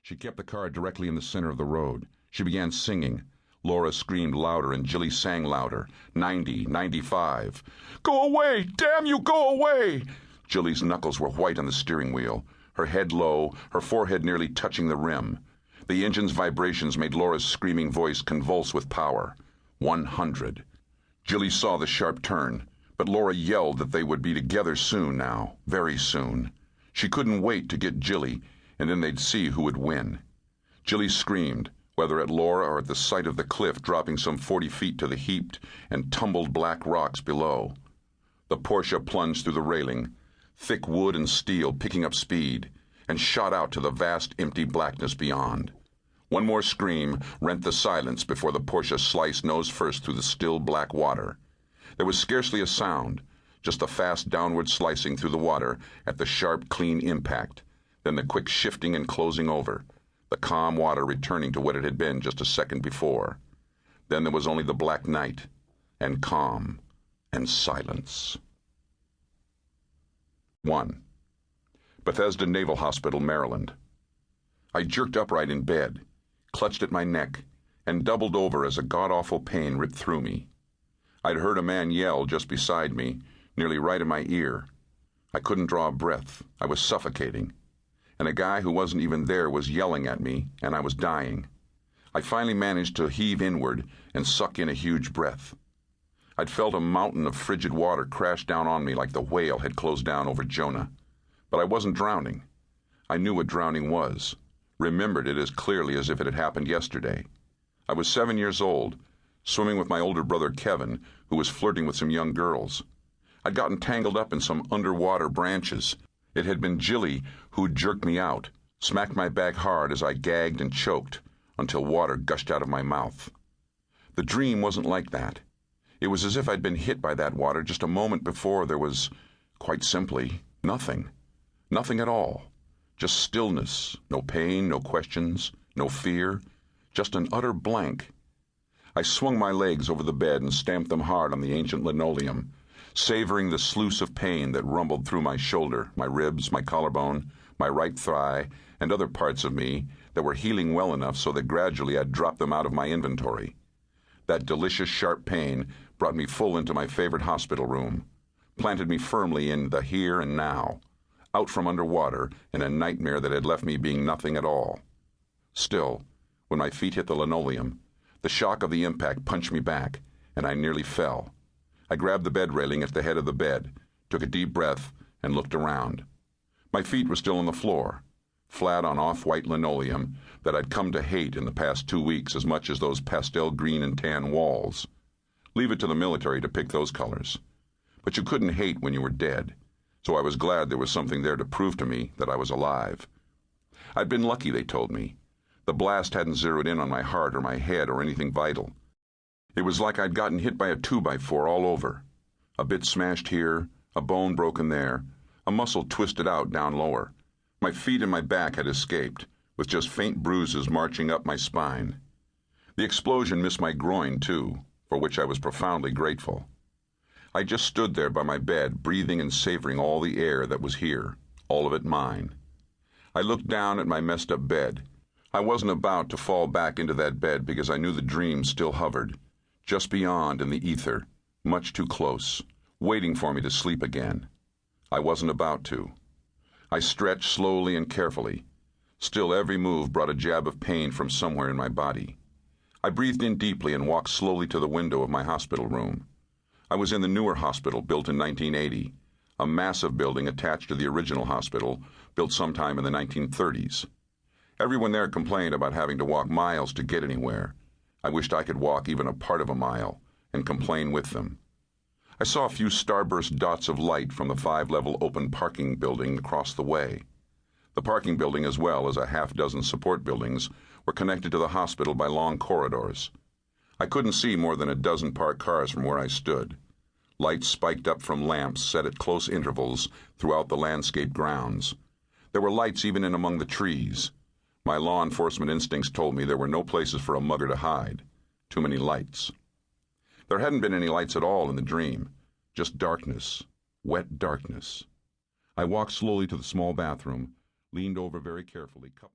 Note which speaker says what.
Speaker 1: She kept the car directly in the center of the road. She began singing. Laura screamed louder and Jilly sang louder. 90, 95. "Go away! Damn you, go away!" Jilly's knuckles were white on the steering wheel, her head low, her forehead nearly touching the rim. The engine's vibrations made Laura's screaming voice convulse with power. 100. Jilly saw the sharp turn, but Laura yelled that they would be together soon now, very soon. She couldn't wait to get Jilly, and then they'd see who would win. Jilly screamed, whether at Laura or at the sight of the cliff dropping some 40 feet to the heaped and tumbled black rocks below. The Porsche plunged through the railing, thick wood and steel picking up speed, and shot out to the vast empty blackness beyond. One more scream rent the silence before the Porsche sliced nose first through the still black water. There was scarcely a sound, just the fast downward slicing through the water at the sharp, clean impact, then the quick shifting and closing over, the calm water returning to what it had been just a second before. Then there was only the black night, and calm, and silence. 1. Bethesda Naval Hospital, Maryland. I jerked upright in bed, clutched at my neck, and doubled over as a god-awful pain ripped through me. I'd heard a man yell just beside me, nearly right in my ear. I couldn't draw a breath. I was suffocating. And a guy who wasn't even there was yelling at me, and I was dying. I finally managed to heave inward and suck in a huge breath. I'd felt a mountain of frigid water crash down on me like the whale had closed down over Jonah. But I wasn't drowning. I knew what drowning was, remembered it as clearly as if it had happened yesterday. I was 7 years old, swimming with my older brother Kevin, who was flirting with some young girls. I'd gotten tangled up in some underwater branches. It had been Jilly who'd jerked me out, smacked my back hard as I gagged and choked until water gushed out of my mouth. The dream wasn't like that. It was as if I'd been hit by that water just a moment before. There was, quite simply, nothing. Nothing at all. Just stillness, no pain, no questions, no fear, just an utter blank. I swung my legs over the bed and stamped them hard on the ancient linoleum, savoring the sluice of pain that rumbled through my shoulder, my ribs, my collarbone, my right thigh, and other parts of me that were healing well enough so that gradually I'd drop them out of my inventory. That delicious sharp pain brought me full into my favorite hospital room, planted me firmly in the here and now, out from underwater in a nightmare that had left me being nothing at all. Still, when my feet hit the linoleum, the shock of the impact punched me back, and I nearly fell. I grabbed the bed railing at the head of the bed, took a deep breath, and looked around. My feet were still on the floor, flat on off-white linoleum that I'd come to hate in the past 2 weeks as much as those pastel green and tan walls. Leave it to the military to pick those colors. But you couldn't hate when you were dead, so I was glad there was something there to prove to me that I was alive. I'd been lucky, they told me. The blast hadn't zeroed in on my heart or my head or anything vital. It was like I'd gotten hit by a 2x4 all over. A bit smashed here, a bone broken there, a muscle twisted out down lower. My feet and my back had escaped, with just faint bruises marching up my spine. The explosion missed my groin, too, for which I was profoundly grateful. I just stood there by my bed, breathing and savoring all the air that was here, all of it mine. I looked down at my messed up bed. I wasn't about to fall back into that bed because I knew the dream still hovered, just beyond in the ether, much too close, waiting for me to sleep again. I wasn't about to. I stretched slowly and carefully. Still, every move brought a jab of pain from somewhere in my body. I breathed in deeply and walked slowly to the window of my hospital room. I was in the newer hospital, built in 1980, a massive building attached to the original hospital, built sometime in the 1930s. Everyone there complained about having to walk miles to get anywhere. I wished I could walk even a part of a mile and complain with them. I saw a few starburst dots of light from the 5-level open parking building across the way. The parking building, as well as a half-dozen support buildings, were connected to the hospital by long corridors. I couldn't see more than a dozen parked cars from where I stood. Lights spiked up from lamps set at close intervals throughout the landscape grounds. There were lights even in among the trees. My law enforcement instincts told me there were no places for a mugger to hide. Too many lights. There hadn't been any lights at all in the dream. Just darkness. Wet darkness. I walked slowly to the small bathroom, leaned over very carefully, cupped